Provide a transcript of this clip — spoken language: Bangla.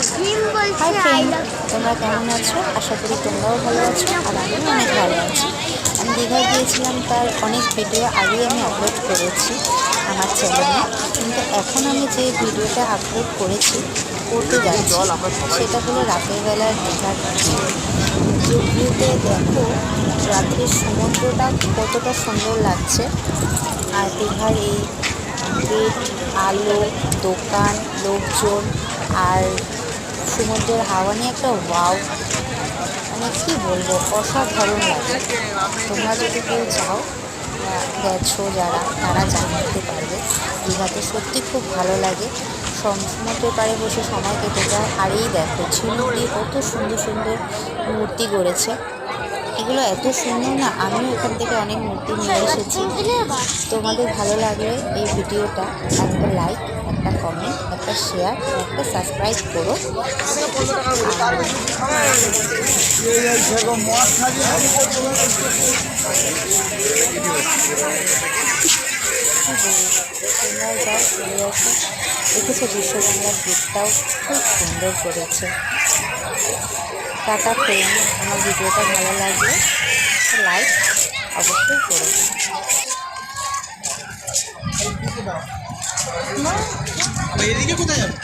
হাই ফ্রেন্ড, তোমরা কেমন আছো? আশা করি তোমরাও ভালো আছো আর আমিও অনেক ভালো আছি। আমি দীঘায় গিয়েছিলাম, তার অনেক ভিডিও আগেই আমি আপলোড করেছি আমার চ্যানেলে, কিন্তু এখন আমি যে ভিডিওটা আপলোড করতে যাচ্ছি সেটা হলো রাতের বেলার দীঘার ভিউ। যে ভিউতে দেখো রাত্রির সমুদ্রটা কতটা সুন্দর লাগছে, আর দীঘার এই গেট, আলো, দোকান, লোকজন আর সমুদ্রের হাওয়া নিয়ে একটা ওয়াও, মানে কী বলবো, অসাধারণ লাগে। তোমরা যদি কেউ চাও, গেছো যারা, তারা জানতে পারবে দীঘাতে সত্যি খুব ভালো লাগে। সমুদ্রের পাড়ে বসে সময় কেটে যায়। আর এই দেখো ঝিনুক দিয়ে কত সুন্দর সুন্দর মূর্তি গড়েছে। এগুলো এত সুন্দর না, আমিও এখান থেকে অনেক মূর্তি নিয়ে এসেছি। তোমাদের ভালো লাগলে এই ভিডিওটা একটা লাইক, একটা কমেন্ট, একটা শেয়ার, একটা সাবস্ক্রাইব করো। তোমরাও যাও, চলে আসো। দেখেছো বিশ্ববাংলার গেটটাও খুব সুন্দর করেছে। টাটা ফ্রেন্ড, আমার ভিডিওটা ভালো লাগলে লাইক অবশ্যই করো। এদিকে কোথায় যাবে?